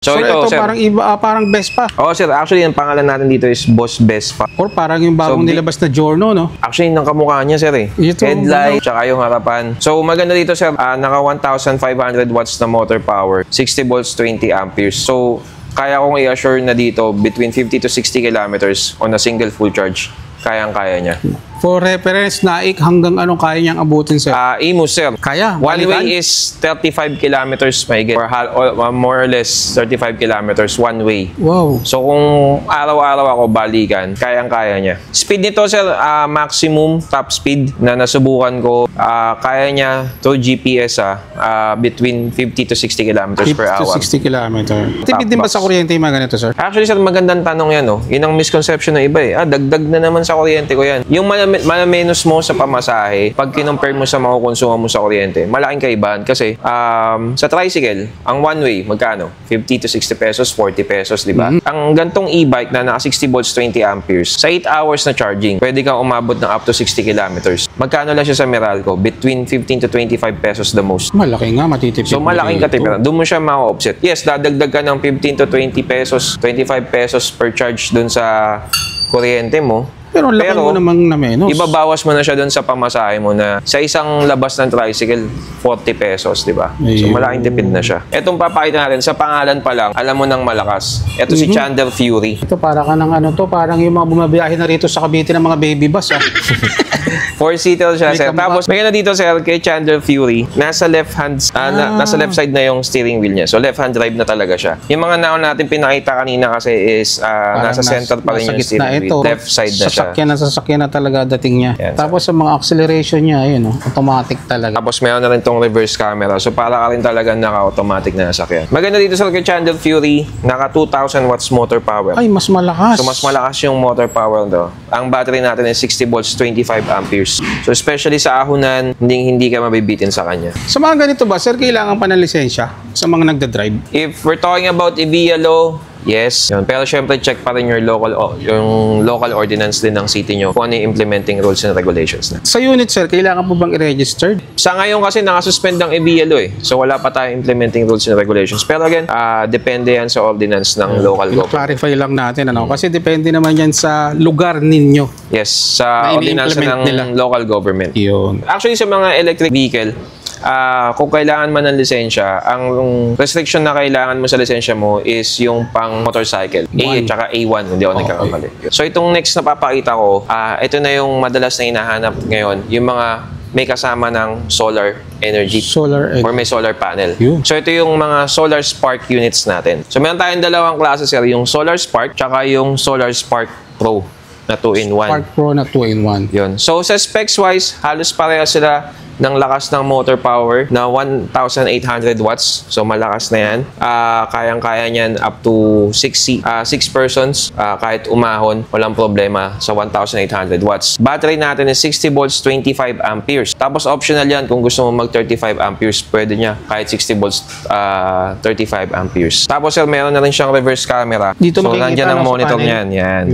So ito sir, parang iba, parang Vespa. Oo sir, actually yung pangalan natin dito is Boss Vespa. Or parang yung bagong nilabas na Giorno, no? Actually, yung kamukha niya sir eh. Headlight, tsaka yung harapan. So maganda dito sir, naka 1,500 watts na motor power, 60 volts, 20 amperes. So kaya kong i-assure na dito between 50 to 60 kilometers on a single full charge. Kayang-kaya niya. For reference, naik hanggang anong kaya niyang abutin, sir? Imus, sir. Kaya? One way is 35 kilometers may get. Or more or less 35 kilometers one way. Wow. So kung araw-araw ako balikan, kayang-kaya niya. Speed nito, sir, maximum top speed na nasubukan ko, kaya niya through GPS between 50 to 60 kilometers per hour. 50 to 60 kilometers. Tipid din ba sa kuryente yung mga ganito, sir? Actually, sir, magandang tanong yan, no? Yun ang misconception ng iba eh. Dagdag na naman sa kuryente ko yan. Yung malamenos mo sa pamasahe, pag kinumpare mo sa makukonsumo mo sa kuryente, malaking kaibahan kasi sa tricycle, ang one way, magkano? 50 to 60 pesos, 40 pesos, di ba? Ang gantong e-bike na naka 60 volts, 20 amperes, sa 8 hours na charging, pwede kang umabot ng up to 60 kilometers. Magkano lang siya sa Meralco? Between 15 to 25 pesos the most. Malaki nga, matitipid. So, malaking katipiran. Doon mo siya ma-offset. Yes, dadagdag ka ng 15 to 20 pesos, 25 pesos per charge doon sa kuryente mo. Pero laki mo namang na menos. Ibabawas mo na siya doon sa pamasahe mo na sa isang labas ng tricycle, 40 pesos, di ba? So, malaking tipid na siya. Etong papakita natin, sa pangalan pa lang, alam mo nang malakas. Ito si Chandler Fury. Ito para ka ng ano to, parang yung mga bumabiyahe na rito sa Cavite ng mga baby bus, Four-seater siya, sir. Tapos, may na dito, sir, kay Chandler Fury, nasa left side na yung steering wheel niya. So, left-hand drive na talaga siya. Yung mga naon natin pinakita kanina kasi is nasa center pa rin yung steering wheel. Left side na siya. Sasakyan na talaga dating niya. Yan, tapos sa mga acceleration niya, ayun, automatic talaga. Tapos meron na rin tong reverse camera. So para ka rin talaga naka-automatic na sasakyan. Maganda dito sa kay Chandler Fury, naka 2,000 watts motor power. Ay, mas malakas. So mas malakas yung motor power do. Ang battery natin is 60 volts, 25 amperes. So especially sa ahunan, hindi ka mabibitin sa kanya. Sa mga ganito ba, sir, kailangan pa ng lisensya sa mga nagda-drive? If we're talking about EVIA law, yes. Yun. Pero syempre, check pa rin yung local ordinance din ng city nyo kung ano yung implementing rules and regulations na. Sa unit, sir, kailangan po bang i-registered? Sa ngayon kasi nakasuspend ang EVIA law eh. So wala pa tayong implementing rules and regulations. Pero again, depende yan sa ordinance ng local government. Clarify lang natin, ano? Kasi depende naman yan sa lugar ninyo. Yes, sa ordinance ng local government. Yun. Actually, sa mga electric vehicle, kung kailangan man ng lisensya, ang restriction na kailangan mo sa lisensya mo is yung pang motorcycle. A at saka A1, hindi ako nagkakamali. So itong next na papakita ko, ito na yung madalas na hinahanap ngayon, yung mga may kasama ng solar energy. Or may solar panel. So ito yung mga solar spark units natin. So meron tayong dalawang klase, sir, yung solar spark tsaka yung solar spark pro na 2-in-1. Spark Pro na 2-in-1. Yun. So sa specs wise, halos pareha sila ng lakas ng motor power na 1,800 watts. So malakas na yan. Kayang-kaya niyan up to 6 persons. Kahit umahon, walang problema sa 1,800 watts. Battery natin is 60 volts, 25 amperes. Tapos optional yan kung gusto mo mag 35 amperes, pwede niya kahit 60 volts, 35 amperes. Tapos sir, meron na rin siyang reverse camera. Dito so nandiyan ang monitor niyan. Yan.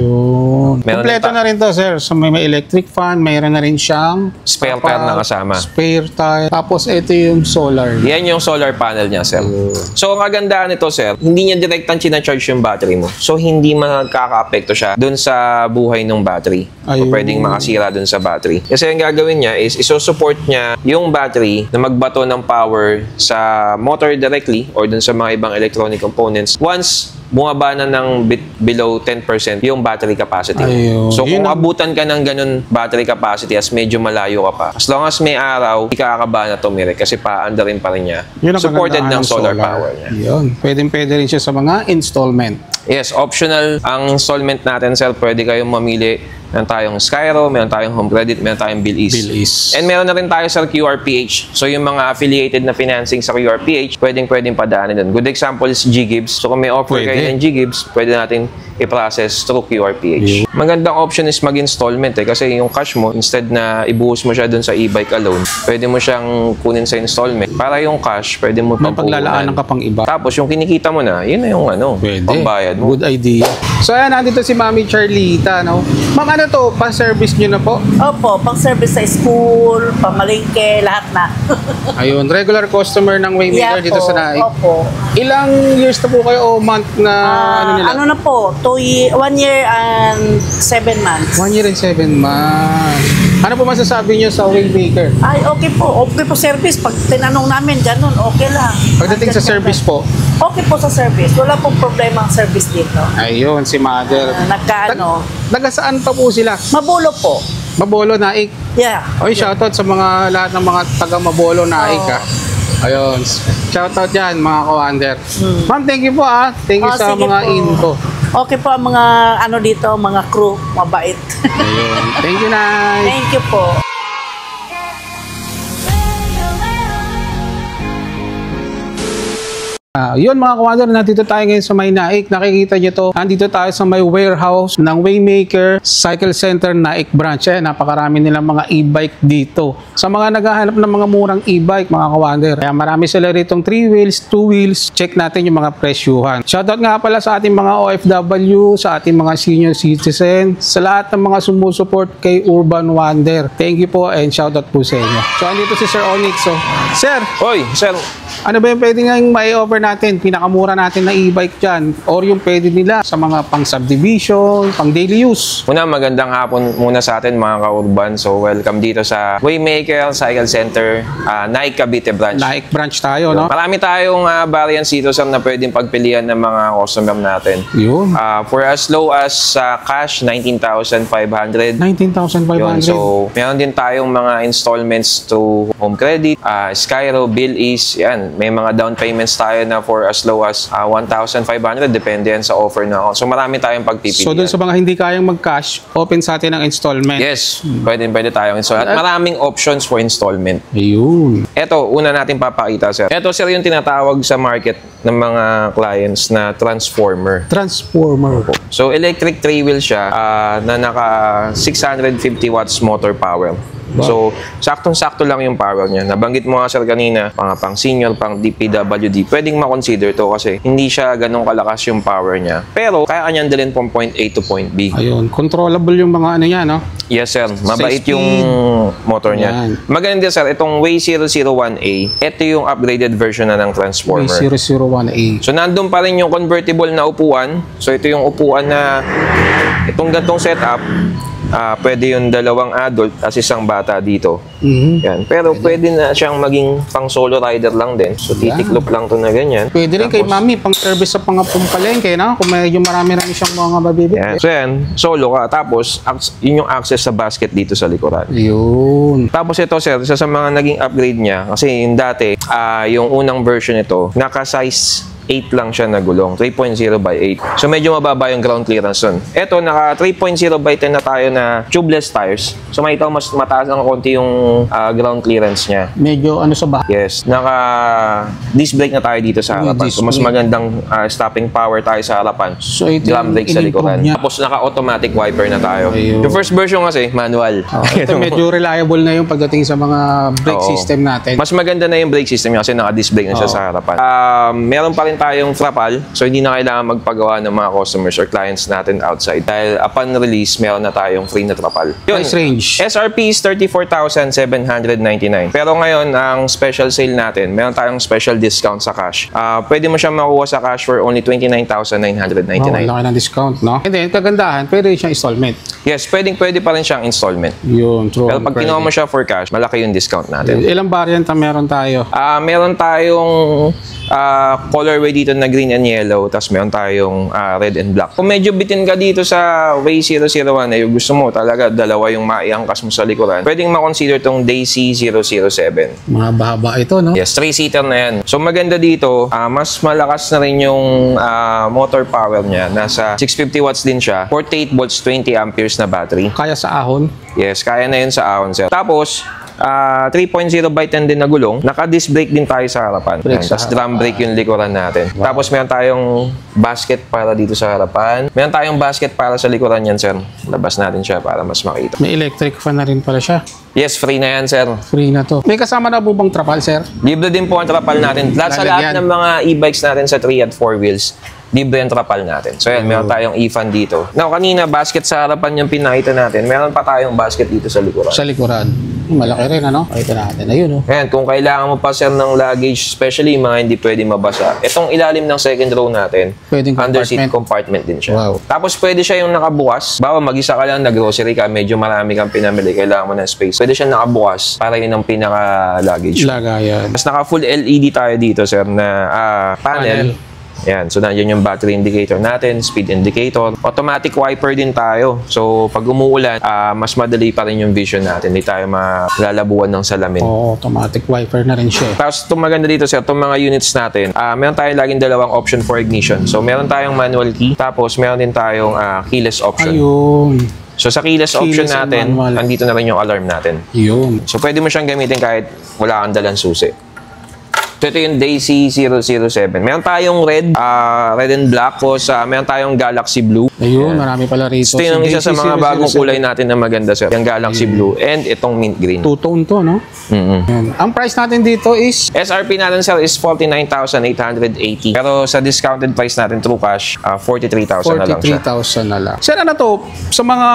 Kompleto na rin to, sir. So may electric fan, mayroon na rin siyang spare tire na kasama. Spare tire. Tapos ito yung solar. Yan yung solar panel niya, sir. So, ang kagandaan nito, sir, hindi niya direktang charge yung battery mo. So, hindi magkaka-apekto siya dun sa buhay ng battery. So, pwedeng makasira dun sa battery. Kasi ang gagawin niya is iso-support niya yung battery na magbato ng power sa motor directly or dun sa mga ibang electronic components once bumaba na ng below 10% yung battery capacity. So, kung abutan ka ng ganun battery capacity as medyo malayo ka pa, as long as may araw, hindi ka kakaba na tumiri kasi paanda rin pa rin niya. Supported ng solar power niya. Yun. Pwede rin siya sa mga installment. Yes, optional ang installment natin, sir. Pwede kayong mamili. Meron tayong Skyro, meron tayong Home Credit, meron tayong Bilis. And meron na rin tayo sa QRPH. So yung mga affiliated na financing sa QRPH, pwedeng padaanin doon. Good example is G-Gibbs. So kung may offer kayo ng G-Gibbs, pwede natin i-process through QRPH. Magandang option is mag-installment kasi yung cash mo, instead na ibuhos mo siya dun sa e-bike alone, pwede mo siyang kunin sa installment. Para yung cash, pwede mo may paglalaanan ka pang iba. Tapos yung kinikita mo na, yun na yung pambayad mo. Good idea. So ayan, nandito si Mami Charlita, no? Ma'am, ano to? Pa-service nyo na po? Opo, pang-service sa school, pamalingke, lahat na. Ayun, regular customer ng Waymaker dito sa Naik. Opo. Ilang years na po kayo o month na ano nila? Ano na po, 1 year and 7 months. 1 year and 7 months. Ano po masasabi nyo sa Waymaker? Ay, okay po service. Pag tinanong namin, ganun, okay lang. Pagdating sa service po? Okay po sa service. Wala pong problema ang service dito. Ayun, si Mother. Nagkaano? Nagasaan pa po sila? Mabulo po. Mabolo, Naik. Yeah. Oy, shoutout sa mga lahat ng mga taga Mabolo, Naik ha. Ayun, shoutout yan mga ka-wonder. Ma'am, thank you po Thank you sa mga info. Okay po ang mga ano dito, mga crew, mabait. Ayun. Thank you, Nay. Thank you po. Yun mga kawander, nandito tayo ngayon sa may Naik. Nakikita nyo to, nandito tayo sa may warehouse ng Waymaker Cycle Center Naik branch. Napakarami nilang mga e-bike dito. Sa mga naghahanap ng mga murang e-bike mga kawander, kaya marami sila ritong 3 wheels, 2 wheels. Check natin yung mga presyuhan. Shoutout nga pala sa ating mga OFW, sa ating mga senior citizen, sa lahat ng mga sumusuport kay Urban Wonder. Thank you po and shoutout po sa inyo. So andito si Sir Onyx. So, Sir! Hoy, Sir! Ano ba yung pwede nga mai-offer natin, pinakamura natin na e-bike dyan, or yung pwede nila sa mga pang subdivision, pang daily use? Una, magandang hapon muna sa atin mga ka-urban. So, welcome dito sa Waymaker Cycle Center, Naik Cavite branch. Naik branch tayo, no? Marami tayong variants dito sir na pwedeng pagpilian ng mga customer natin. Yun. For as low as cash, 19,500. 19,500. So, meron din tayong mga installments to home credit, Skyro, Bill-Ease, yan. May mga down payments tayo na for as low as 1,500, depende yan sa offer na ako. So, marami tayong pagpipilian. So, dun sa mga hindi kayang mag-cash, open sa atin ang installment. Yes, pwede tayong installment. At maraming options for installment. Ayun. Ito, una natin papakita, sir. Ito, sir, yung tinatawag sa market ng mga clients na transformer. Transformer. So, electric 3-wheel siya na naka 650 watts motor power. Wow. So, saktong-sakto lang yung power niya. Nabanggit mo nga sir kanina, pang senior, pang DPWD, pwedeng ma-consider to kasi hindi siya ganun kalakas yung power niya. Pero, kaya kanyang dalhin from point A to point B. Ayun, controllable yung mga ano yan, no? Yes sir, mabait yung motor niya. Yan. Maganda sir, itong Way001A, ito yung upgraded version na ng transformer. Way001A. So, nandun pa rin yung convertible na upuan. So, ito yung upuan na itong gantong setup. Pwede yung 2 adult at isang bata dito. Yan. Pero pwede na siyang maging pang solo rider lang din. So titiklop lang to na ganyan. Pwede rin kay mami pang service sa mga pumpalengke, no? Kung medyo marami-rami siyang mga mabibili. Yan. So yan, solo ka. Tapos yun yung access sa basket dito sa likuran. Yun. Tapos ito sir, isa sa mga naging upgrade niya kasi yung dati, yung unang version ito, naka-size 8 lang siya na gulong. 3.0 by 8. So, medyo mababa yung ground clearance nun. Ito, naka 3.0 by 10 na tayo na tubeless tires. So, makita mo mas mataas ng konti yung ground clearance niya. Medyo ano sa bahay. Yes. Naka disc brake na tayo dito sa harapan. So, mas magandang stopping power tayo sa harapan. So, ito drum brake sa likuran. Tapos, naka-automatic wiper na tayo. Ayun. Yung first version kasi, manual. Ito medyo reliable na yung pagdating sa mga brake system natin. Mas maganda na yung brake system niya kasi naka-disc brake na siya sa harapan. Meron pa rin tayong frapal. So, hindi na kailangan magpagawa ng mga customers or clients natin outside. Dahil upon release, meron na tayong free na frapal. Price range? SRP is 34,799. Pero ngayon, ang special sale natin, meron tayong special discount sa cash. Pwede mo siya makuha sa cash for only 29,999. Laki ng discount, no? And then, kagandahan, pwede rin siyang installment. Yes, pwede pa rin siyang installment. Yun, true. Pero pag kinuha mo siya for cash, malaki yung discount natin. Ilang variant na meron tayo? Meron tayong colorway dito na green and yellow, tapos meron tayong red and black. Kung medyo bitin ka dito sa Way001 yung gusto mo talaga dalawa yung maiangkas mo sa likuran, pwedeng ma-consider tong Daisy 007. Mga bahaba ito, no? Yes, 3-seater na yan. So maganda dito, mas malakas na rin yung motor power niya. Nasa 650 watts din siya, 48 volts, 20 amperes na battery. Kaya sa ahon? Yes, kaya na yun sa ahon, sir. Tapos, 3.0 by 10 din na gulong. Naka-disc brake din tayo sa harapan. Tapos drum brake yung likuran natin. Tapos meron tayong basket para dito sa harapan. Meron tayong basket para sa likuran yan, sir. Labas natin siya para mas makita. May electric fan na rin pala siya. Yes, free na yan, sir. Free na to. May kasama na po bang trapal, sir? Libre din po ang trapal natin. Sa lahat ng mga e-bikes natin sa 3 at 4 wheels, libre ang trapal natin. So yan, meron tayong e-fan dito. Now, kanina, basket sa harapan yung pinakita natin. Meron pa tayong basket dito sa likuran. Sa likuran. Malaki rin, ano? Pakita natin. Ayun, oh. Ayan, kung kailangan mo pa, sir, ng luggage, especially mga hindi pwede mabasa, itong ilalim ng second row natin, Pwedeng under-seat compartment din siya. Wow. Tapos, pwede siya yung nakabukas. Bawa, mag-isa ka lang, nag-grocery ka, medyo marami kang pinamili, kailangan mo ng space. Pwede siya nakabukas para yun ang pinaka-luggage. Lagayan. Tapos, naka-full LED tayo dito, sir, na panel. Yan, so nandiyan yung battery indicator natin, speed indicator. Automatic wiper din tayo. So pag umuulan, mas madali pa rin yung vision natin. Hindi tayo malalabuan ng salamin. Automatic wiper na rin siya. Tapos itong maganda dito, sir, itong mga units natin, meron tayong laging dalawang option for ignition. So meron tayong manual key, tapos meron din tayong keyless option. Ayun. So sa keyless option natin, andito na rin yung alarm natin. Yun. So pwede mo siyang gamitin kahit wala kang dalang susi. Ito yung Daisy 007. Meron tayong red and black. Meron tayong Galaxy Blue. Ayun, marami pala rito. Ito yung isa sa mga bagong kulay natin na maganda, sir. Yung Galaxy Blue and itong mint green. Two-tone to, no? Ang price natin dito is? SRP natin, sir, is 49,880. Pero sa discounted price natin through cash, 43,000 na lang siya. 43,000 na lang. Sir, ano to? Sa mga,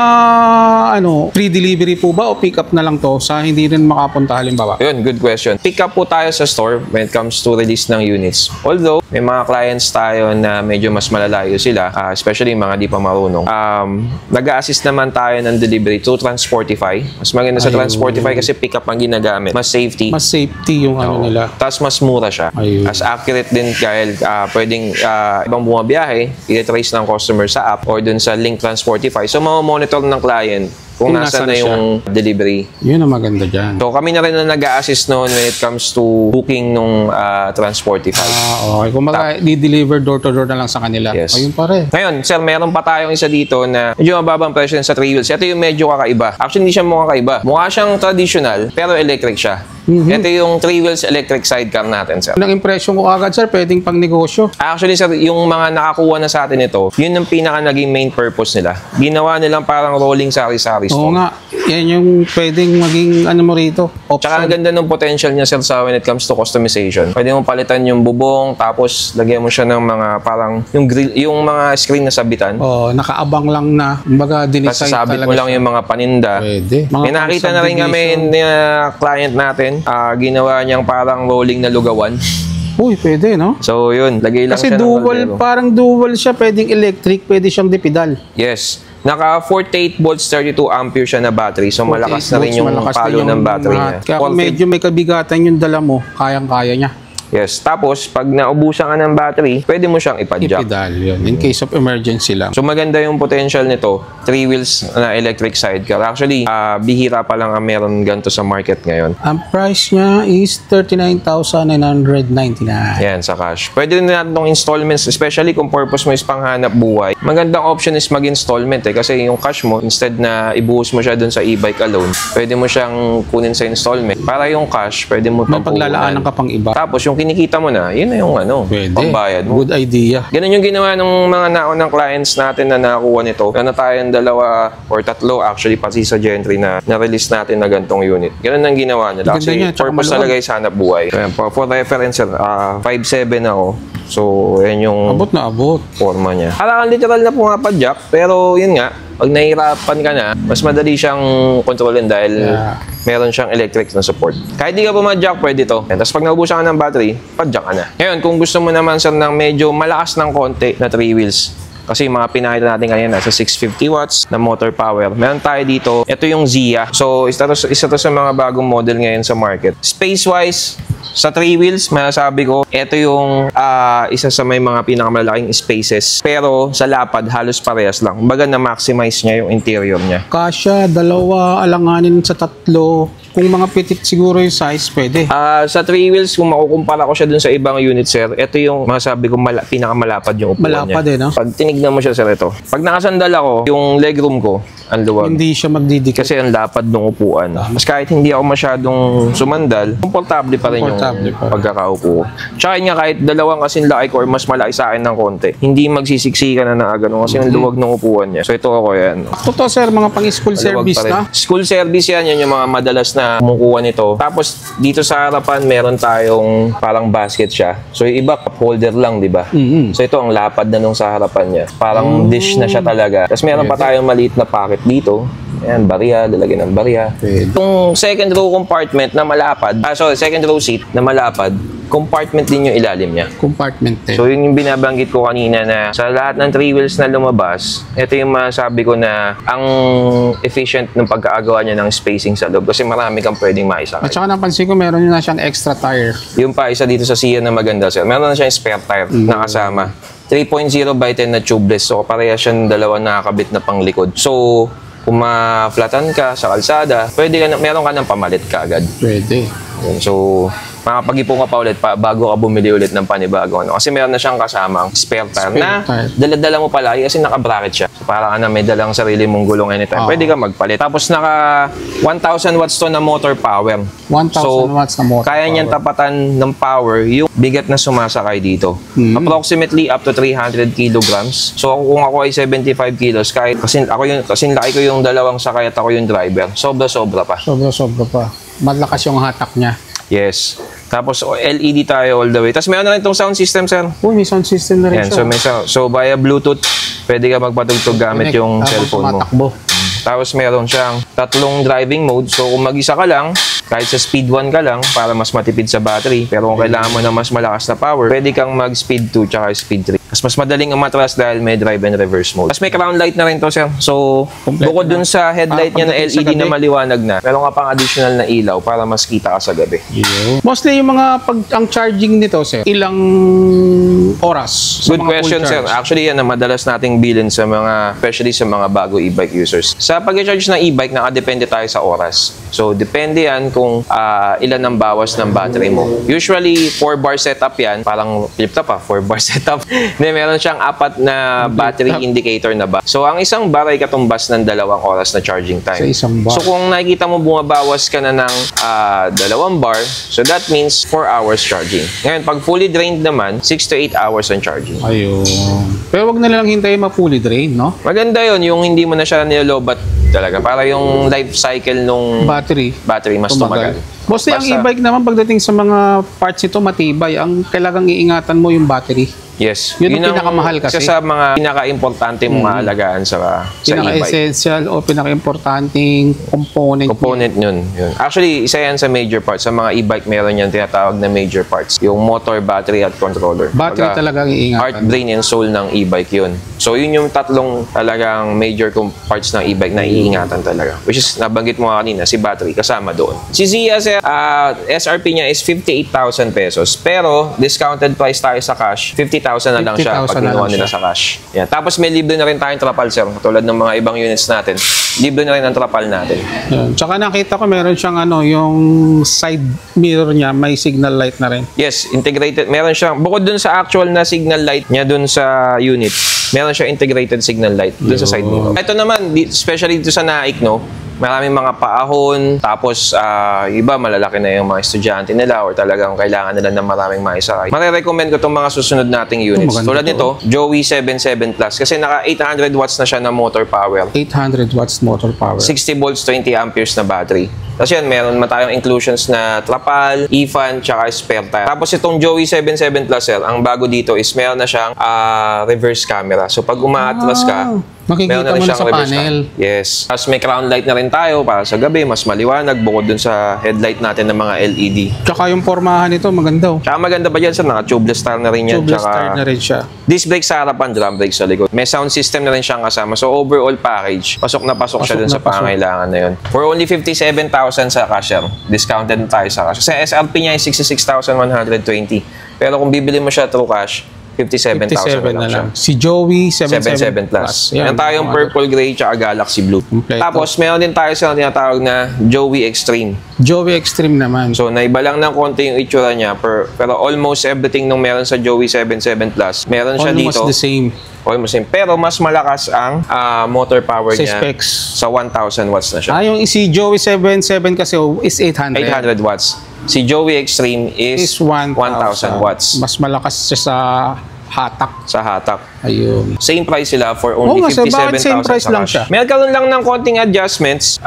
free delivery po ba o pick up na lang to sa hindi rin makapunta halimbawa? Yun, good question. Pick up po tayo sa store when it comes to release ng units. Although, may mga clients tayo na medyo mas malalayo sila, especially mga di pa marunong. Nag-a-assist naman tayo ng delivery to Transportify. Mas maganda sa Transportify kasi pick up ang ginagamit. Mas safety. Mas safety yung ano nila. Tapos mas mura siya. Ayun. As accurate din dahil pwedeng ibang bumabiyahe, i-trace ng customer sa app or dun sa link Transportify. So, mamonitor ng client kung nasa na yung delivery. Yun ang maganda dyan. So, kami na rin na nag-a-assist noon when it comes to booking nung Transportify. Okay. Kung di-deliver door-to-door na lang sa kanila. Yes. Ayun pa rin. Ngayon, sir, meron pa tayong isa dito na medyo mababang presyo sa 3 wheels. Ito yung medyo kakaiba. Actually, hindi siya mukha kakaiba. Mukha siyang traditional, pero electric siya. Ito yung 3 wheels electric sidecar natin, sir. Ang impression ko agad, sir, pwedeng pang negosyo. Actually, sir, yung mga nakakuha na sa atin ito, yun ang pinaka naging main purpose nila. Ginawa nilang parang rolling sari-sari store. Oo nga. Yan yung pwedeng maging ano mo rito. Option. Tsaka ang ganda ng potential niya, sir, sa when it comes to customization. Pwede mo palitan yung bubong, tapos lagyan mo siya ng mga parang yung grill, yung mga screen na sabitan. Nakaabang lang na. Kumbaga, dinisay talaga. Tapos sabit mo lang yung mga paninda. Pwede. May nakita na rin kami na client natin. Ginawa niyang parang rolling na lugawan. Uy, pwede, no? So, yun. Lagay lang kasi siya dual, parang dual siya. Pwedeng electric, pwede siyang dipedal. Yes. Naka 48 volts, 32 ampere siya na battery. So, malakas na rin yung palo ng battery niya. Kaya kung medyo may kabigatan yung dala mo, kayang-kaya niya. Yes. Tapos, pag naubusan ka ng battery, pwede mo siyang ipadjak. Ipedal, yun. In case of emergency lang. So, maganda yung potential nito. 3 wheels na electric sidecar. Actually, bihira pa lang ang meron ganito sa market ngayon. Ang price niya is 39,999. Yan, sa cash. Pwede rin natin itong installments, especially kung purpose mo is panghanap buhay. Magandang option is mag-installment kasi yung cash mo, instead na ibuhos mo siya dun sa e-bike alone, pwede mo siyang kunin sa installment. Para yung cash, pwede mo paglalaanan ka pang iba. Tapos, yung kinikita mo na, yun na yung pambayad mo. Good idea. Ganun yung ginawa ng mga naunang clients natin na nakakuha nito. Ano tayong 2 or 3 actually pati sa Gentry na na-release natin na gantong unit. Ganun ang ginawa nila. Kasi purpose talaga sa hanap buhay. Ayan, for reference, 5'7" ako. So, yan yung abot na abot. Forma niya. Parang literal na pumapadyak, pero yun nga, pag nahihirapan ka na, mas madali siyang kontrolin dahil meron siyang electric na support. Kahit di ka pumadyak, pwede to. Tapos pag naubusan ka ng battery, padyak ka na. Ngayon, kung gusto mo naman, sir, ng medyo malakas ng konti na 3 wheels, kasi yung mga pinakita natin kanina sa 650 watts na motor power. Meron tayo dito. Ito yung Zia. So, isa to sa mga bagong model ngayon sa market. Space-wise, sa 3 wheels, masasabi ko, ito yung isa sa may mga pinakamalalaking spaces. Pero sa lapad, halos parehas lang. Kumbaga na-maximize niya yung interior niya. Kasya, 2, alanganin sa 3. Kung mga petit siguro yung size, pwede. Sa 3 wheels, kung makukumpara ko siya dun sa ibang unit, sir, ito yung masasabi ko pinakamalapad yung upuan niya. Malapad no? Pag tignan mo siya sir ito. Pag nakasandal ako, yung legroom ko, ang luwag. Hindi siya magdidikit. Kasi ang lapad ng upuan. Mas kahit hindi ako masyadong sumandal, komportable pa rin yung pagkakaupo ko. Tsaka yun nga, kahit dalawang kasing laki ko or mas malaki sa akin ng konti, hindi magsisiksikan na ganun kasi ang luwag ng upuan niya. So ito ako yan. Totoo sir, mga pang-school service na? School service yan yung mga madalas na kumukuha nito. Tapos dito sa harapan, meron tayong parang basket siya. So yung iba, cup holder lang, di ba? So ito ang lapad na nung sa harapan niya. Parang dish na siya talaga. Tapos meron pa tayong maliit na pocket dito. Ayan, barya, lalagyan ng barya. Yung second row compartment na malapad, second row seat na malapad, compartment din yung ilalim niya. Compartment din. So, yun yung binabanggit ko kanina na sa lahat ng 3 wheels na lumabas, ito yung masabi ko na ang efficient ng pagkaagawa niya ng spacing sa loob kasi marami kang pwedeng maisakay. At saka napansin ko, meron na siyang extra tire. Yung pa isa dito sa Sia na maganda sir, meron na siyang spare tire na kasama. 3.0 by 10 na tubeless. So, pareha siyang dalawa nakakabit na panglikod. So, kung ma-flatan ka sa kalsada, meron ka ng pamalit ka agad. Pwede. So, makapag-ipon ka pa ulit bago ka bumili ulit ng panibago. Kasi meron na siyang kasamang spare tire na dala-dala mo pala kasi naka-bracket siya. So, para ka na may dalang sarili mong gulong anytime. Pwede ka magpalit. Tapos naka 1,000 watts to na motor power. 1,000 watts na motor kaya niyang tapatan ng power yung bigat na sumasakay dito. Approximately up to 300 kilograms. So kung ako ay 75 kilos, kahit kasi laki ko yung dalawang sakay at ako yung driver, sobra-sobra pa. Sobra-sobra pa. Malakas yung hatak niya. Yes. Tapos LED tayo all the way. Tapos meron na rin itong sound system, sir. May sound system na rin siya. So via Bluetooth, pwede ka magpatugtog gamit yung cellphone mo. Tapos meron siyang 3 driving mode. So kung mag-isa ka lang, kahit sa speed 1 ka lang, para mas matipid sa battery. Pero kung kailangan mo na mas malakas na power, pwede kang mag-speed 2 tsaka speed 3. Mas madaling umatras dahil may drive and reverse mode. Tapos may crown light na rin to, sir. So, bukod dun sa headlight niya na LED na maliwanag na, meron ka pang additional na ilaw para mas kita ka sa gabi. Mostly yung mga ang charging nito, sir, ilang oras? Good question, sir. Actually, yan ang madalas nating bilin sa mga, especially sa mga bago e-bike users. Sa pag-charge ng e-bike, nakadepende tayo sa oras. So, depende yan kung ilan ang bawas ng battery mo. Usually, 4-bar setup yan. Parang flip-top 4-bar setup. Hindi, meron siyang 4 na battery indicator na bar. So, ang isang bar ay katumbas ng 2 oras na charging time. Sa isang bar. So, kung nakikita mo bumabawas ka na ng 2 bar, so that means 4 hours charging. Ngayon, pag fully drained naman, 6 to 8 hours on charging. Ayun. Pero wag na lang hintayin ma-fully drain, no? Maganda yun, yung hindi mo na siya nilobat talaga. Para yung life cycle nung battery mas tumagal. Mostly ang e-bike naman pagdating sa mga parts nito matibay, ang kailangang iingatan mo yung battery. Yes. Yun ang pinakamahal kasi. Isa sa mga pinaka-importante mong alagaan sa e-bike. Pinaka-essential o pinaka-importanting component yun. Actually, isa yan sa major parts. Sa mga e-bike, meron yan tinatawag na major parts. Yung motor, battery, at controller. Battery talagang iingatan. Heart, brain, and soul ng e-bike yun. So, yun yung 3 talagang major parts ng e-bike na iingatan talaga. Which is, nabanggit mo kanina, si battery, kasama doon. Si Zia, SRP niya is 58,000 pesos. Pero, discounted price tayo sa cash, 50,000 na lang siya pag kinuha nila sa cash. Yan. Tapos may libre na rin tayong trapal, sir. Tulad ng mga ibang units natin. Libre na rin ang trapal natin. Yan. Tsaka nakita ko meron siyang yung side mirror niya, may signal light na rin. Yes, integrated. Meron siyang, bukod dun sa actual na signal light niya dun sa unit, meron siyang integrated signal light dun sa side mirror. Ito naman, especially dito sa Naik, maraming mga paahon, tapos iba malalaki na yung mga estudyante nila or talagang kailangan nila ng maraming maisakay. Marirecommend ko itong mga susunod nating units. Tulad nito, Joey 77 Plus kasi naka 800 watts na siya na motor power. 800 watts motor power. 60 volts, 20 amperes na battery. Tapos yan, meron tayong inclusions na trapal, e-fan, tsaka spare tire. Tapos itong Joey 77 Plus, sir, ang bago dito is meron na siyang reverse camera. So pag umaatras ka, makikita mo na sa panel. Yes. Tapos may crown light na rin tayo para sa gabi, mas maliwanag bukod dun sa headlight natin ng mga LED. Tsaka yung pormahan nito, maganda. Tsaka maganda pa dyan, sir, naka-tubeless tire na rin yan. Tubeless tire na rin siya. Disc brake sa harapan, drum brake sa likod. May sound system na rin siyang kasama. So overall package, pasok na pasok siya dun sa pangangailangan na yun. For only 57,000 sa cashier, discounted na tayo sa cash. Sa SRP niya ay 66,120. Pero kung bibili mo siya through cash, 57,000 na lang siya. Si Joey, 77 Plus. Meron tayong purple gray tsaka Galaxy Blue. Kompleto. Tapos meron din tayo sa tinatawag na Joey Extreme. Joey Extreme naman. So naiba lang ng konti yung itsura niya, pero almost everything nung meron sa Joey 77 Plus, meron siya dito. Almost the same. Almost same. Pero mas malakas ang motor power niya. Specs. Sa 1,000 watts na siya. Yung si Joey 77 kasi is 800. 800 watts. Si Joey Extreme is 1,000 watts. Mas malakas siya sa hatak. Sa hatak. Ayun. Same price sila for only 57,000 same price lang siya. May karoon lang ng konting adjustments.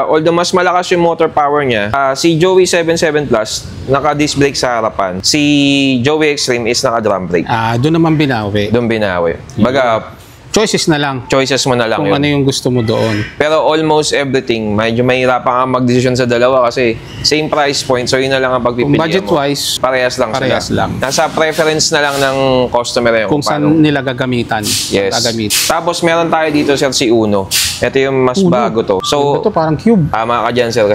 Although mas malakas yung motor power niya, si Joey 77 Plus, naka-disc brake sa harapan. Si Joey Extreme is naka-drum brake. Doon naman binawi. Doon binawi. Baga, choices na lang. Choices mo na lang kung ano yung gusto mo doon. Pero almost everything, medyo mahirapan ka mag-decision sa dalawa kasi same price point, so yun na lang ang pagpipilian mo. Budget-wise, parehas lang. Nasa preference na lang ng customer yun. Kung saan nila gagamitan. Yes. Tapos meron tayo dito, sir, si Uno. Ito yung mas bago to. So, ito parang cube. Tama ka dyan, sir.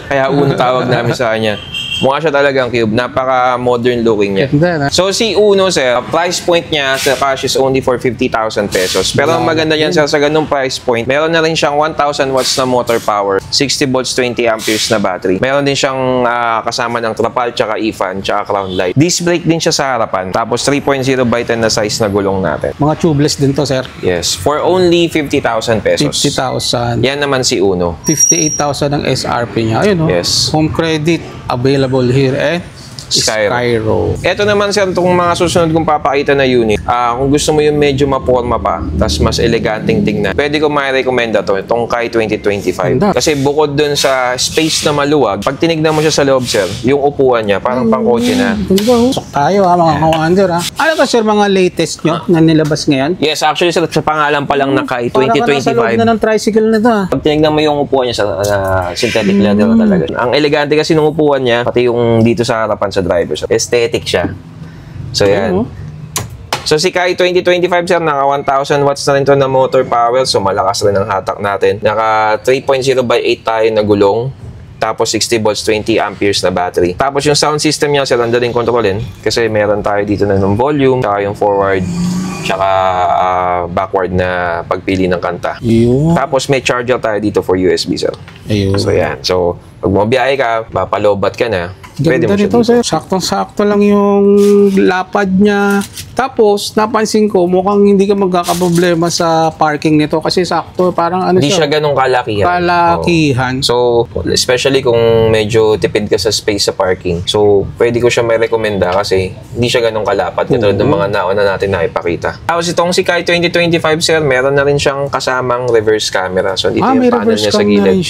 Kaya Uno tawag namin sa kanya. Mukha siya talagang cube. Napaka-modern looking niya. So, si Uno, sir, price point niya sa cash is only for 50,000 pesos. Pero ang maganda yan, sir, sa ganung price point, meron na rin siyang 1,000 watts na motor power, 60 volts, 20 amperes na battery. Meron din siyang kasama ng trapal, tsaka e-fan, tsaka crown light. Disc brake din siya sa harapan. Tapos 3.0 by 10 na size na gulong natin. Mga tubeless din to, sir. Yes. For only 50,000 pesos. 50,000. Yan naman si Uno. 58,000 ang SRP niya. Ayun, Yes. Home credit available here Skyro. Ito naman, sir, itong mga susunod kong papakita na unit. Kung gusto mo yung medyo maporma pa, tas mas eleganteng tingnan, pwede ko ma-recommenda to, itong Kai 2025. Kasi bukod dun sa space na maluwag, pag tinignan mo siya sa loob, sir, yung upuan niya, parang pang-kotse na. Sok tayo, mga commander, Ano to, sir, mga latest nyo na nilabas ngayon? Yes, actually, sir, sa pangalan pa lang na Kai 2025. Parang nasa loob na ng tricycle na to, Pag tinignan mo yung upuan niya sa synthetic leather talaga. Ang elegante kasi ng upuan niya, pati yung dito sa harapan sa driver. So, aesthetic siya. So, yan. So, si Kai 2025, sir, naka 1,000 watts na rin to na motor power. So, malakas rin ang hatak natin. Naka 3.0 by 8 tayo na gulong. Tapos, 60 volts, 20 amperes na battery. Tapos, yung sound system niya, sir, ang daling kontrolin. Kasi meron tayo dito na ng volume, saka yung forward, tsaka backward na pagpili ng kanta. Tapos, may charger tayo dito for USB, sir. So, yan. So, pag mabiyahe ka, mapalobat ka na, pwede mo siya dito. Sir. Saktong-sakto lang yung lapad niya. Tapos, napansin ko, mukhang hindi ka magkakaproblema sa parking nito kasi sakto, parang ano hindi siya ganun kalakihan. So, especially kung medyo tipid ka sa space sa parking. So, pwede ko siya may rekomenda kasi hindi siya ganun kalapad. Katulad ng mga nauna natin na ipakita. Tapos, itong si Kai 2025, sir, meron na rin siyang kasamang reverse camera. So, dito yung panel niya sa gilid.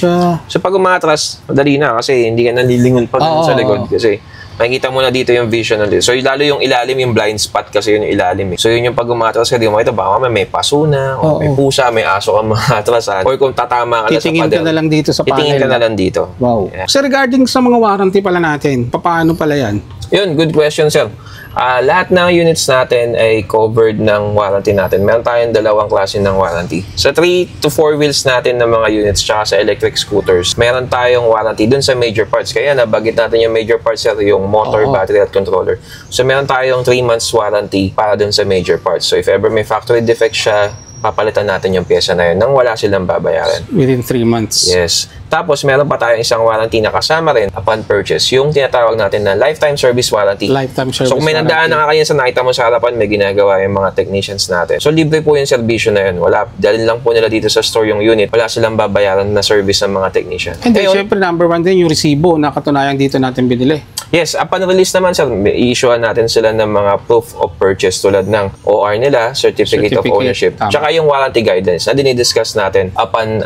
So, pag umatras, madali na kasi hindi ka nalilingon pa sa likod. Kasi makikita mo na dito yung vision ulit. So, lalo yung ilalim, yung blind spot kasi yun yung ilalim. So, yun yung pag umatras ka, di mo makita, baka may pasuna, o may pusa, may aso kang maatrasan. Or kung tatama ka na sa pader. Titingin ka na lang dito sa panel. Titingin ka na lang dito. Wow. Yeah. So, regarding sa mga warranty pala natin, paano pala yan? Yun, good question, sir. Lahat ng units natin ay covered ng warranty natin. Meron tayong dalawang klase ng warranty. Sa 3 to 4 wheels natin ng mga units tsaka sa electric scooters, meron tayong warranty dun sa major parts. Kaya nabagit natin yung major parts, sir, yung motor, battery at controller. So meron tayong 3 months warranty para dun sa major parts. So if ever may factory defect siya, papalitan natin yung pyesa na yun nang wala silang babayaran. Within 3 months. Yes. Tapos, meron pa tayong isang warranty na kasama rin upon purchase. Yung tinatawag natin na lifetime service warranty. Lifetime service so, kung may nadaan na kayo sa nakita mo sa harapan, may ginagawa yung mga technicians natin. So, libre po yung servisyo na yun. Wala. Dalhin lang po nila dito sa store yung unit. Wala silang babayaran na service ng mga technician. And then, syempre, number 1 din yung resibo na katunayan dito natin binili. Yes, upon release naman, sir, i-issuean natin sila ng mga proof of purchase tulad ng OR nila, Certificate of Ownership, tsaka yung warranty guidance na dinidiscuss natin upon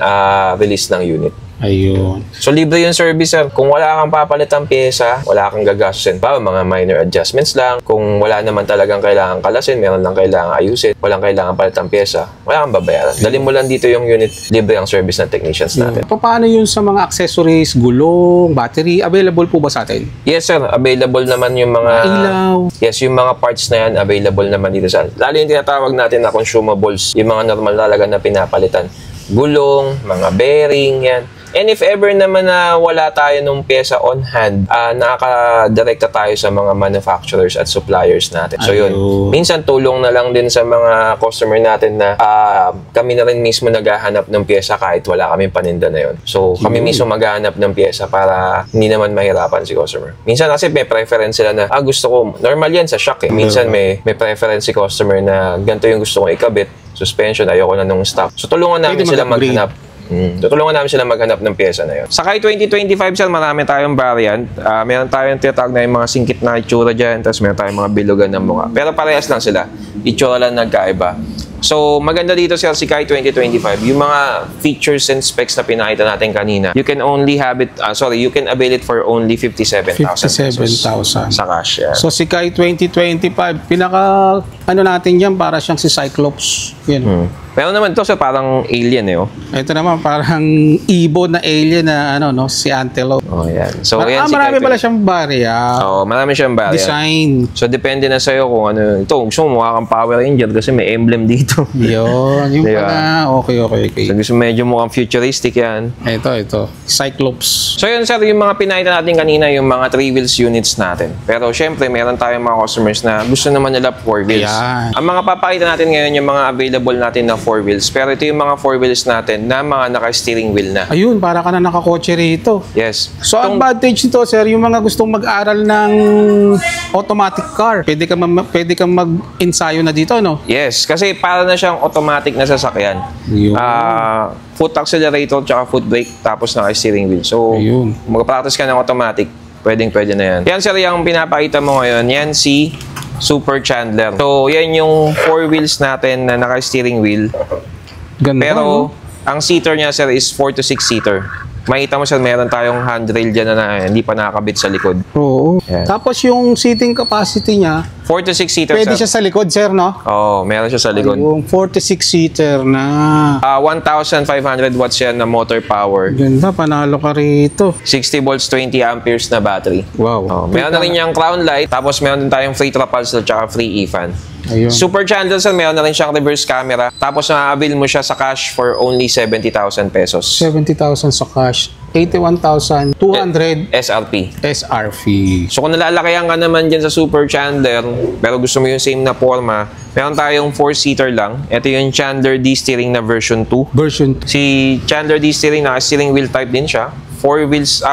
release ng unit. Ayun. So, libre yung service, sir. Kung wala kang papalitang pyesa, wala kang gagastusin pa, mga minor adjustments lang. Kung wala naman talagang kailangan kalasin, meron lang kailangan ayusin, walang kailangan palitang pyesa, wala kang babayaran. Dali mo lang dito yung unit, libre ang service ng technicians natin. Paano yun sa mga accessories, gulong, battery? Available po ba sa atin? Yes, sir. Available naman yung mga ilaw. Yes, yung mga parts na yan, available naman dito sa atin. Lalo yung tinatawag natin na consumables, yung mga normal talaga na pinapalitan. Gulong, mga bearing, yan. And if ever naman na wala tayo nung pyesa on hand, nakaka-direkta tayo sa mga manufacturers at suppliers natin. So yun, minsan tulong na lang din sa mga customer natin na kami na rin mismo naghahanap ng pyesa kahit wala kaming paninda na yun. So kami mismo maghahanap ng pyesa para hindi naman mahirapan si customer. Minsan kasi may preference sila na, gusto ko, normal yan sa shock eh. Minsan may preference si customer na ganito yung gusto kong ikabit, suspension, ayoko na nung stock. So tulungan namin sila maghanap. Tutulungan namin sila maghanap ng pyesa na yun. Sa Kai 2025, sir, marami tayong variant. Meron tayong tinatawag na yung mga singkit na itsura dyan, tapos meron tayong mga bilugan ng mukha. Pero parehas lang sila. Itsura lang nagkaiba. So, maganda dito, sir, si Kai 2025. Yung mga features and specs na pinakita natin kanina, you can only have it, you can avail it for only 57,000 57,000 sa cash. Yeah. So, si Kai 2025, natin yan, para siyang si Cyclops. Yan. Pero naman to, sir, parang alien eh. Ito naman, parang ibon na alien na si Antelope. Yan. So, yan si marami pala siyang barya. Marami siyang barya. Design. So, depende na sa'yo kung ano. Ito, gusto mo mukha kang Power Ranger kasi may emblem dito. Yung pala. Okay. So, gusto medyo mukhang futuristic yan. Ito. Cyclops. So, yun, sir, yung mga pinakita natin kanina, yung mga 3 wheels units natin. Pero, syempre, meron tayong mga customers na gusto naman nila 4 wheels. Yan. Ang mga papakita natin ngayon, yung mga available natin na 4 wheels. Pero ito yung mga 4 wheels natin na mga naka-steering wheel na. Ayun, para ka na nakakotse rito. Yes. So, ang advantage nito, sir, yung mga gustong mag-aral ng automatic car, pwede kang mag-ensayo na dito, no? Yes, kasi para na siyang automatic na sasakyan. Foot accelerator tsaka foot brake, tapos naka-steering wheel. So, mag-practice ka ng automatic, pwedeng-pwede na yan. Yan, sir, yung pinapakita mo ngayon, yan si Super Chandler. So, yan yung 4 wheels natin na naka-steering wheel. Ganda, pero, ang seater niya, sir, is 4 to 6 seater. Makita mo, sir, meron tayong handrail dyan na hindi pa nakakabit sa likod. Oo. Yan. Tapos, yung seating capacity niya, 4 to 6 seater, pwede sir. siya sa likod, sir, no? Meron siya sa likod. Yung 4 to 6 seater na. 1,500 watts yan na motor power. Ganda, panalo ka rito. 60 volts, 20 amperes na battery. Wow. Meron na rin yung crown light, tapos meron din tayong free propulsor at free e-fan. Ayun. Super Chandler, sir, meron na rin siyang reverse camera. Tapos na-avail mo siya sa cash for only 70,000 pesos. 70,000 sa cash. 81,200 SRP. So, kung nalalakayan ka naman dyan sa Super Chandler, pero gusto mo yung same na forma, meron tayong 4-seater lang. Ito yung Chandler D-Steering na version 2. Si Chandler D-Steering, naka-steering wheel type din siya. 4 wheels,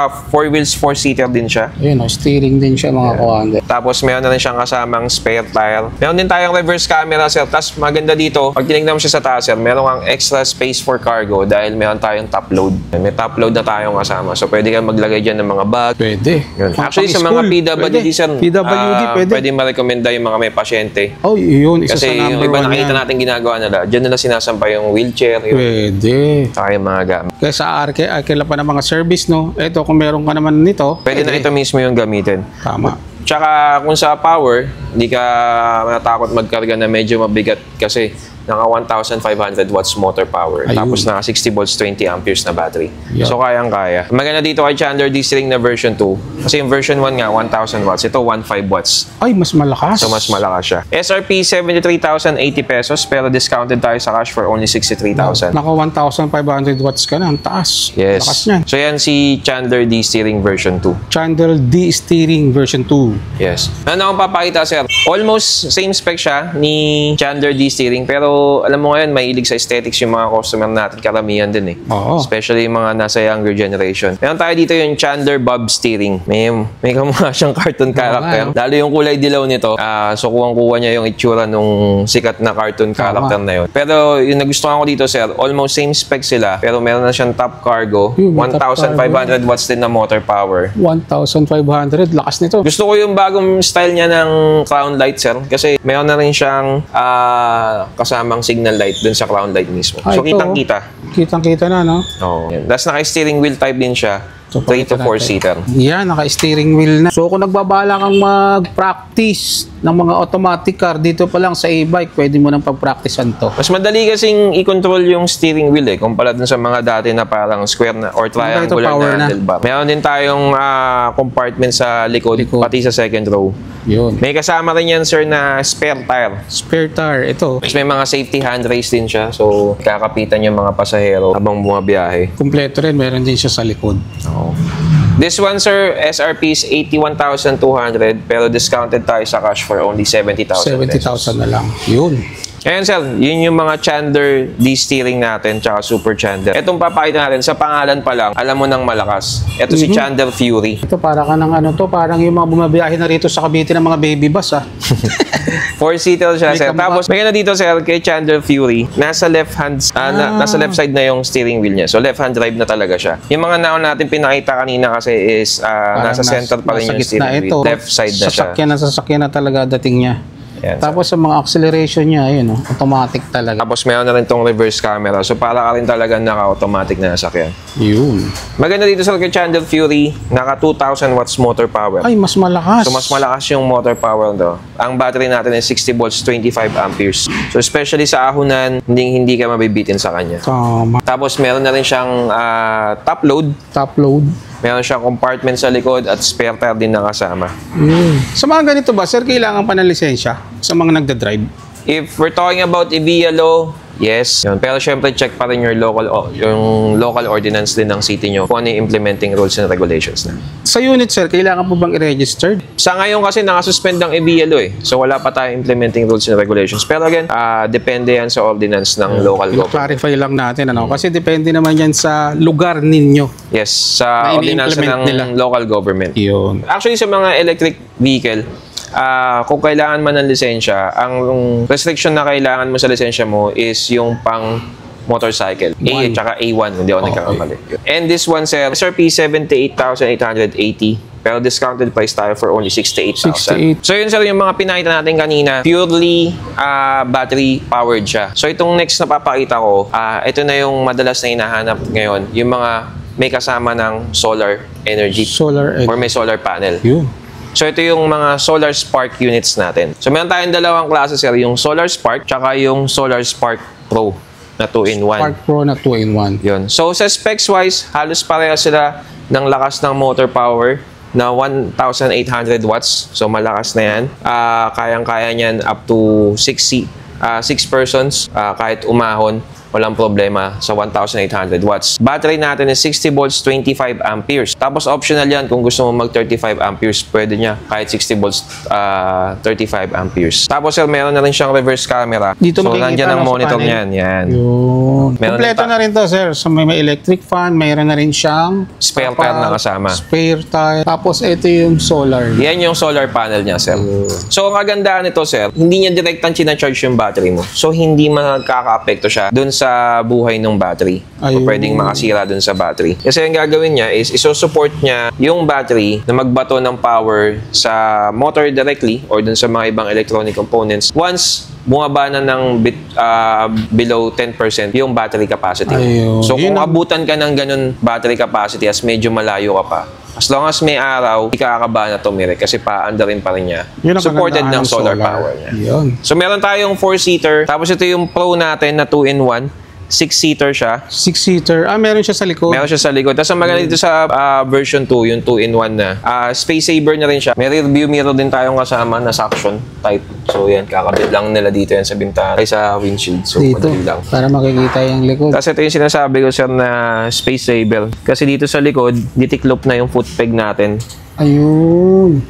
4-seater din siya. Ayun, steering din siya, mga kuwanda. Tapos meron na rin siyang kasamang spare tire. Meron din tayong reverse camera, sir. Tapos maganda dito, pag tinignan mo siya sa taas, sir, meron kang extra space for cargo dahil meron tayong top load. May top load na tayong kasama. So pwede kang maglagay dyan ng mga bag. Pwede. Yun. Actually, sa mga PWD, sir, pwede ma-recommenda yung mga may pasyente. Yun, isa kasi sa number 1 yung iba nakita natin ginagawa nila, dyan nila sinasampay yung wheelchair. Pwede. Saka yung mga gamit. Kaya sa Arkela pa ng mga service, no? Ito, kung meron ka naman nito, pwede na ito mismo yung gamitin. Tama. Tsaka kung sa power, hindi ka matakot magkarga na medyo mabigat kasi naka 1,500 watts motor power. Ayun. Tapos naka 60 volts, 20 amperes na battery. Yep. So, kayang-kaya. Maganda dito kay Chandler D-Steering na version 2. Kasi yung version 1 nga, 1,000 watts. Ito, 1,500 watts. Ay, mas malakas. So, mas malakas siya. SRP, 73,080 pesos, pero discounted tayo sa cash for only 63,000. Naka 1,500 watts ka na. Ang taas. Yes. Lakas niyan. So, yan si Chandler D-Steering version 2. Chandler D-Steering version 2. Yes. Ano akong papakita, sir? Almost same spec siya ni Chandler D-Steering, pero alam mo ngayon, mahilig sa aesthetics yung mga customer natin, karamihan din eh. Oo. Especially yung mga nasa younger generation. Meron tayo dito yung Chandler Bob Steering. May kamukha siyang cartoon character. Lalo yung kulay dilaw nito. So, kuwang-kuha niya yung itsura nung sikat na cartoon character na yun. Pero yung nagustuhan ko dito, sir, almost same spec sila. Pero meron na siyang top cargo. 1,500 watts din na motor power. 1,500. Lakas nito. Gusto ko yung bagong style niya ng crown light, sir. Kasi meron na rin siyang kasamang signal light dun sa crown light mismo. So, kitang-kita. Kitang-kita na, no? Oo. Tapos naka-steering wheel type din siya. So, 3 to 4 seater. Yan, naka-steering wheel na. So, kung nagbabala kang mag-practice ng mga automatic car, dito pa lang sa e-bike, pwede mo nang pag-practicean to. Mas madali kasing i-control yung steering wheel eh, kumpara dun sa mga dati na parang square na or triangular na handlebar. Meron din tayong compartment sa likod, pati sa second row. Yun. May kasama rin yan, sir, na spare tire. Spare tire. Ito. Tapos may mga safety handrails din siya. So, kakapitan yung mga pasahero habang bumabiyahe. Kumpleto rin. Meron din siya sa likod. Oo. This one, sir, SRP is 81,200 pero discounted tayo sa cash for only 70,000 pesos. 70,000 na lang. Yun. Ayan, sir, yun yung mga Chandler D-steering natin tsaka Super Chandler. Itong papakita natin, sa pangalan pa lang, alam mo nang malakas. Ito si Chandler Fury. Ito para ka ng ano to, parang yung mga bumabiyahe na rito sa Cavite ng mga baby bus, ah. 4-seater siya, sir. Tapos, may na dito, sir, kay Chandler Fury, nasa left side na yung steering wheel niya. So, left-hand drive na talaga siya. Yung mga naon natin pinakita kanina kasi is nasa center pa rin yung steering wheel. Left side na siya. Sasakyan na talaga dating niya. Yan, tapos sa mga acceleration niya, ayun, automatic talaga. Tapos meron na rin tong reverse camera. So para ka rin talaga naka-automatic na nasakyan. Yun. Maganda dito sa kay Chandler Fury, naka 2,000 watts motor power. Ay, mas malakas. So mas malakas yung motor power do. Ang battery natin is 60 volts, 25 amperes. So especially sa ahunan, hindi ka mabibitin sa kanya. Tama. Tapos meron na rin siyang top load. Top load. Meron siyang compartment sa likod at spare tire din nakasama. Sa mga ganito ba, sir, kailangan pa ng lisensya sa mga nagda-drive? If we're talking about EVIA law, yes. Yun. Pero syempre check pa rin yung local ordinance din ng city nyo kung ano yung implementing rules and regulations na. Sa unit, sir, kailangan po bang i-registered? Sa ngayon kasi nakasuspend ang EVIA law eh. So wala pa tayong implementing rules and regulations. Pero again, depende yan sa ordinance ng local government. Clarify lang natin, ano? Kasi depende naman yan sa lugar ninyo. Yes, sa ordinance ng local government. Yun. Actually, sa mga electric vehicle, kung kailangan man ng lisensya, ang restriction na kailangan mo sa lisensya mo is yung pang motorcycle. A at saka A1, hindi ako nagkakamali. And this one, sir, SRP 78,880. Pero discounted price tayo for only 68,000. So yun, sir, yung mga pinakita natin kanina, purely battery powered siya. So itong next na papakita ko, ito na yung madalas na hinahanap ngayon, yung mga may kasama ng solar energy. Or may solar panel. Yun. So ito yung mga Solar Spark units natin. So meron tayong dalawang klase, sir, yung Solar Spark tsaka yung Solar Spark Pro na 2-in-1. Spark Pro na 2-in-1. Yun. So sa specs wise, halos pareha sila ng lakas ng motor power na 1,800 watts. So malakas na yan. Kayang-kaya niyan up to 6 persons kahit umahon. Walang problema sa 1,800 watts. Battery natin is 60 volts, 25 amperes. Tapos optional yan kung gusto mo mag 35 amperes, pwede niya kahit 60 volts, 35 amperes. Tapos sir, meron na rin siyang reverse camera. Dito so nandiyan ang monitor niyan. Yan. Kompleto na rin to, sir. So may electric fan, mayroon na rin siyang spare tire na kasama. Spare tire. Tapos ito yung solar. Yan yung solar panel niya, sir. So ang kagandaan nito, sir, hindi niya direktang charge yung battery mo. So hindi makaka-apekto siya dun sa buhay ng battery. So, pwedeng makasira dun sa battery. Kasi ang gagawin niya is iso-support niya yung battery na magbato ng power sa motor directly or dun sa mga ibang electronic components once bumaba na ng below 10% yung battery capacity. So kung abutan ka ng ganun battery capacity as medyo malayo ka pa, as long as may araw, hindi ka kakaba na tumiri kasi paandarin pa rin niya. Supported ng solar power niya. So meron tayong 4-seater. Tapos ito yung Pro natin na 2-in-1. 6-seater siya. 6-seater. Meron siya sa likod. Meron siya sa likod. Tapos ang maganda dito sa version 2, yung 2-in-1 na. Space saver na rin siya. May rear view mirror din tayong kasama na suction type. So yan, kakabit lang nila dito yan sa bintana. Ay sa windshield. So dito, madali lang. para makikita yung likod. Tapos ito yung sinasabi ko, sir, na space saver. Kasi dito sa likod, ditiklop na yung foot peg natin. Ayun.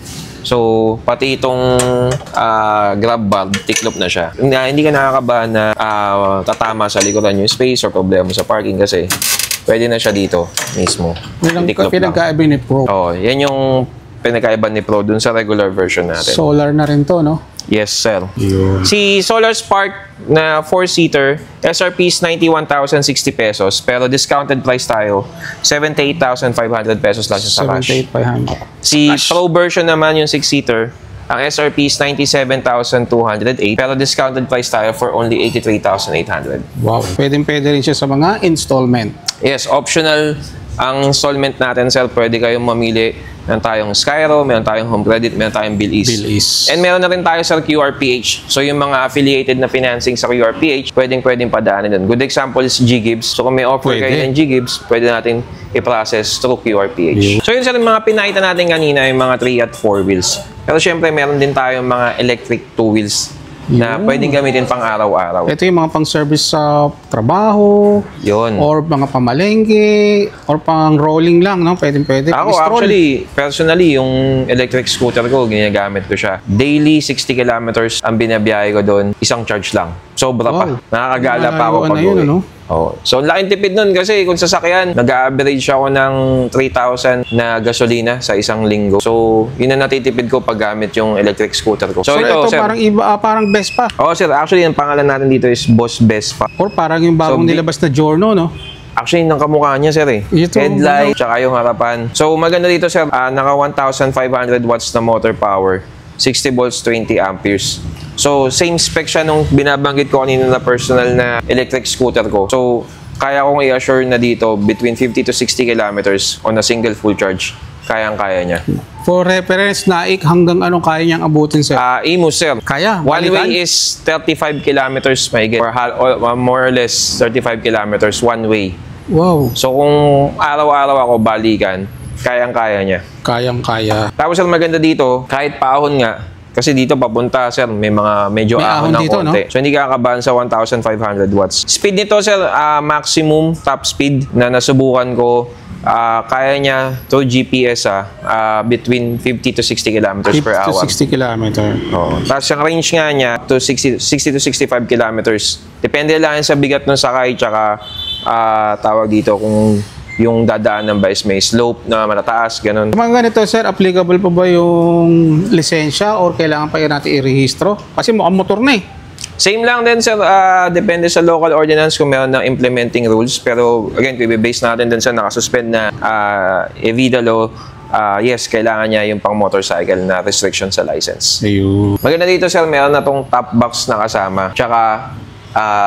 So, pati itong grab bar, tiklop na siya. Hindi ka nakakabahan na tatama sa likuran yung space or problema sa parking kasi pwede na siya dito mismo. Yung pinagkaiba ni Pro. Yan yung pinagkaiba ni Pro dun sa regular version natin. Solar na rin to, no? Yes, sir. Yun. Si Solar Spark na 4-seater, SRP is 91,060 pesos. Pero discounted price tayo, 78,500 pesos lang siya sa cash. 78,500. Si Pro version naman yung 6-seater, ang SRP is 97,208. Pero discounted price tayo for only 83,800. Wow. Pwede rin siya sa mga installment. Yes, optional ang installment natin, sir. Pwede kayong mamili. Meron tayong Skyro, meron tayong Home Credit, meron tayong Bilis. And meron na rin tayo sa QRPH. So yung mga affiliated na financing sa QRPH, pwedeng padaanin doon. Good example is G-Gibbs. So kung may offer kayo ng G-Gibbs, pwede natin i-process through QRPH. So yun, sir, yung mga pinakita natin kanina, yung mga 3 at 4 wheels. Pero syempre, meron din tayong mga electric two wheels na pwedeng gamitin pang araw-araw. Ito yung mga pang-service sa trabaho, Yun. or mga pamalengke, or pang rolling lang, no? Pwede. Ako, actually, personally, yung electric scooter ko, ginagamit ko siya. Daily, 60 kilometers ang binabiyahe ko doon. Isang charge lang. Sobra pa. Nakakagala pa ako pag uwi. Ano? Oh. So, laking tipid nun kasi kung sasakyan, nag-average ako ng 3,000 na gasolina sa isang linggo. So, yun na natitipid ko pag gamit yung electric scooter ko. So, ito sir, parang iba, parang Vespa. Oh, sir. Actually, yung pangalan natin dito is Boss Vespa. Or parang yung bagong nilabas na Giorno, no? Actually, nang kamukha niya, sir, eh. Headlight, tsaka yung harapan. So, maganda dito, sir. Naka 1,500 watts na motor power. 60 volts, 20 amperes. So, same spec siya nung binabanggit ko kanina na personal na electric scooter ko. So, kaya kong i-assure na dito between 50 to 60 kilometers on a single full charge. Kayang-kaya niya. For reference, Naik, hanggang anong kaya niyang abutin, sir? Imus, sir. Kaya? One way is 35 kilometers, mahigit. Or more or less 35 kilometers one way. Wow. So, kung araw-araw ako balikan, kayang-kaya niya. Kayang-kaya. Tapos, sir, maganda dito, kahit paahon nga, kasi dito papunta, sir, may mga medyo ahon ng dito, konti. no? So, hindi kakabahan sa 1,500 watts. Speed nito, sir, maximum top speed na nasubukan ko, kaya niya to GPS between 50 to 60 kilometers per hour. 50 to 60 kilometer. Oo. Tapos yung range nga niya to 60 to 65 kilometers. Depende lang sa bigat ng sakay, tsaka tawag dito kung yung dadaanan ba is may slope na matataas, ganun. Mga ganito, sir, applicable pa ba yung lisensya or kailangan pa natin i-rehistro? Kasi mukhang motor na eh. Same lang din, sir. Depende sa local ordinance kung meron ng implementing rules. Pero, again, i-base natin din sa nakasuspend na EVIDA law. Yes, kailangan niya yung pang motorcycle na restriction sa license. Ayun. Maganda dito, sir, meron na tong top box na kasama. Tsaka,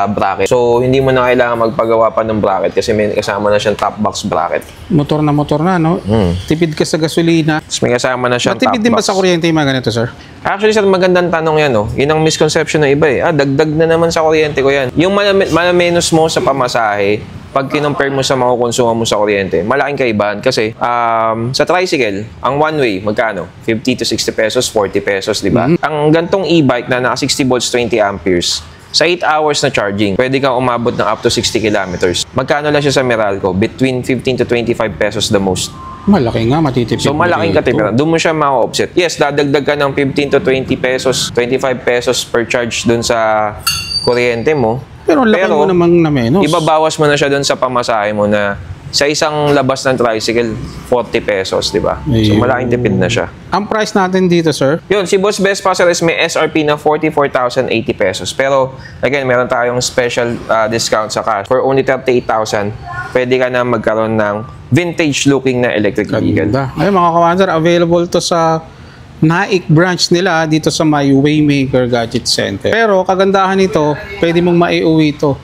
bracket. So, hindi mo na kailangan magpagawa pa ng bracket kasi may kasama na siyang top box bracket. Motor na, no? Tipid ka sa gasolina. Tapos may kasama na siyang top box. Matipid din ba sa kuryente yung mga ganito, sir? Actually, sir, magandang tanong yan, no? Yun ang misconception ng iba, eh. Dagdag na naman sa kuryente ko yan. Yung malamenos mo sa pamasahe, pag kinumpare mo sa mga konsumo mo sa kuryente, malaking kaibahan kasi sa tricycle, ang one way, magkano? 50 to 60 pesos, 40 pesos, di ba? Ang gantong e-bike na naka 60 volts, 20 amperes, sa 8 hours na charging, pwede kang umabot ng up to 60 kilometers. Magkano lang siya sa Meralco? Between 15 to 25 pesos the most. Malaki nga, matitipid. So, malaking katipiran. Doon mo siya ma-offset. Yes, dadagdag ka ng 15 to 20 pesos, 25 pesos per charge doon sa kuryente mo. Pero laki mo namang na menos. Ibabawas mo na siya doon sa pamasahe mo na sa isang labas ng tricycle, 40 pesos, di ba? So, malaking tipid na siya. Ang price natin dito, sir? Yun, si Boss Vespa, sir, is may SRP na 44,080 pesos. Pero, again, meron tayong special discount sa cash. For only 38,000, pwede ka na magkaroon ng vintage-looking na electric vehicle. Ay, mga kawander, available to sa Naik branch nila dito sa may Waymaker Gadget Center. Pero, kagandahan nito, pwede mong maiuwi ito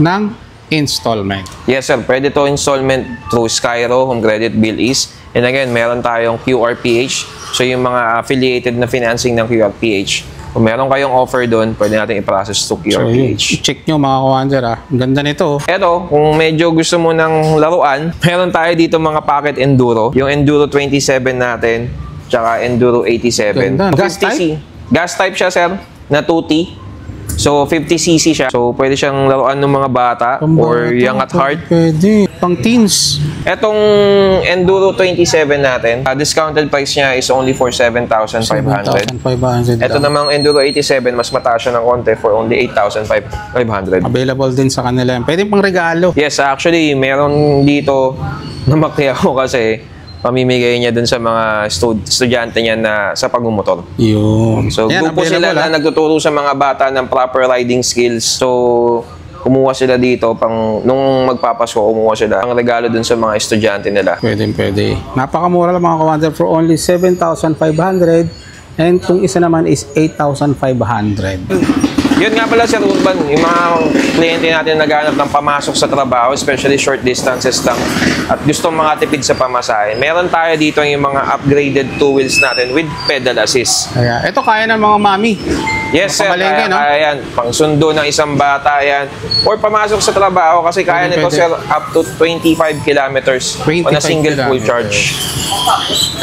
ng installment. Yes, sir. Pwede to installment through Skyro, Home Credit, Bill-Ease. And again, meron tayong QRPH. So, yung mga affiliated na financing ng QRPH. Kung meron kayong offer doon, pwede natin i-process to QRPH. So, check nyo mga kawander, Ang ganda nito. Eto, kung medyo gusto mo ng laruan, meron tayo dito mga pocket Enduro. Yung Enduro 27 natin, tsaka Enduro 87. Ganda. Gas type? Gas type siya, sir, na 2T. So, 50cc siya. So, pwede siyang laruan ng mga bata or young at heart. Pwede. Pang teens. Etong Enduro 27 natin, discounted price niya is only for 7,500. 7,500. Ito namang Enduro 87, mas mataas siya ng konti for only 8,500. Available din sa kanila. Pwede pang regalo. Yes, actually, meron dito na makya ko kasi pamimigay niya dun sa mga estudyante niya na sa pagmumotor. Yun. So, grupo sila na nagtuturo sa mga bata ng proper riding skills. So, kumuha sila dito nung magpapasko, kumuha sila ang regalo dun sa mga estudyante nila. Pwede. Napakamura lang mga kawander for only 7,500 and kung isa naman is 8,500. Yun nga pala, Sir Urban, yung mga kliyente natin na naghahanap ng pamasok sa trabaho, especially short distances lang, at gustong makatipid sa pamasahe, meron tayo dito yung mga upgraded two wheels natin with pedal assist. Kaya, ito kaya ng mga mami. Yes, sir. Pamalengke, no? Kaya yan. Pang sundo ng isang bata yan. Or pamasok sa trabaho kasi kaya nito, sir, up to 25 kilometers on a single full charge.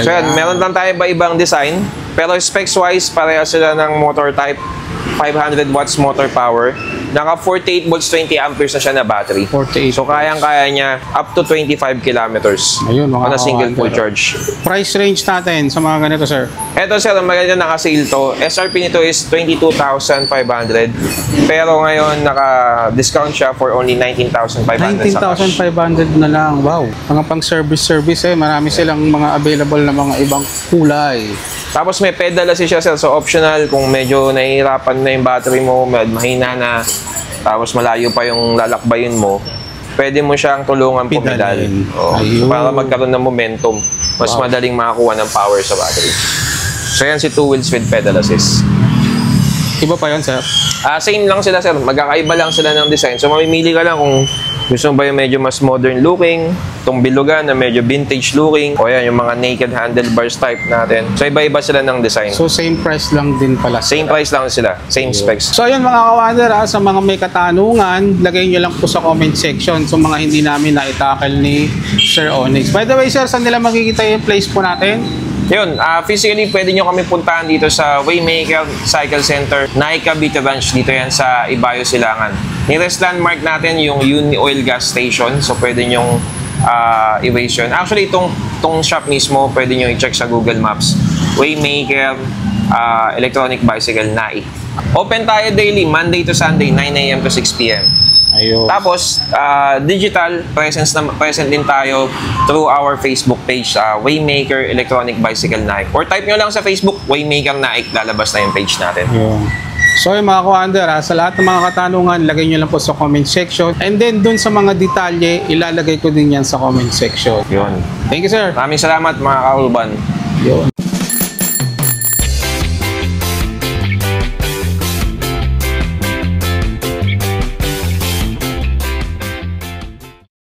So yan, meron lang tayo iba-ibang design. Pero specs-wise, pareha sila ng motor type. 500 watts motor power. Naka 48 volts 20 amperes na siya na battery. 48 So kayang-kaya niya up to 25 kilometers Ayun, on a single full charge. Price range natin sa mga ganito, sir. Eto, sir, ang maganda naka-sale to. SRP nito is 22,500. Pero ngayon naka-discount siya for only 19,500 sa cash. 19,500 na lang. Wow. Mga pang service marami silang mga available na mga ibang kulay. Tapos may pedal assist siya, sir. So optional kung medyo nahihirapan na yung battery mo, mahina na, tapos malayo pa yung lalakbayin mo, pwede mo siyang tulungan pumedal. Para magkaroon ng momentum. Mas madaling makakuha ng power sa battery. So yan si two wheels with pedal assist. Iba pa yun, sir? Same lang sila, sir. Magkakaiba lang sila ng design. So mamimili ka lang kung gusto mo ba yung medyo mas modern looking, itong bilugan na medyo vintage looking, o yan, yung mga naked handlebars type natin. So iba-iba sila ng design. So same price lang din pala. Same price lang sila. Same specs. So ayun mga kawander, sa mga may katanungan, lagay nyo lang po sa comment section sa mga hindi namin na-tackle ni Sir Onyx. By the way, sir, saan nila makikita yung place po natin? Yun, physically pwede nyo kami puntahan dito sa Waymaker Cycle Center, Naik Cavite Branch. Dito yan sa Ibayo, Silangan. Nearest landmark natin yung Uni Oil Gas Station. So pwede nyong i-waste yun. Actually, itong shop mismo, pwede nyo i-check sa Google Maps. Waymaker Electronic Bicycle Naik. Open tayo daily, Monday to Sunday, 9 AM to 6 PM. Ayun. Tapos, digital present din tayo through our Facebook page, Waymaker Electronic Bicycle Naik. Or type nyo lang sa Facebook, Waymaker Naik, lalabas na yung page natin. Ayun. So yung mga kawander, sa lahat ng mga katanungan, lagay nyo lang po sa comment section. And then dun sa mga detalye, ilalagay ko din yan sa comment section. Yun. Thank you, sir. Maraming salamat, mga ka-urban. Yun.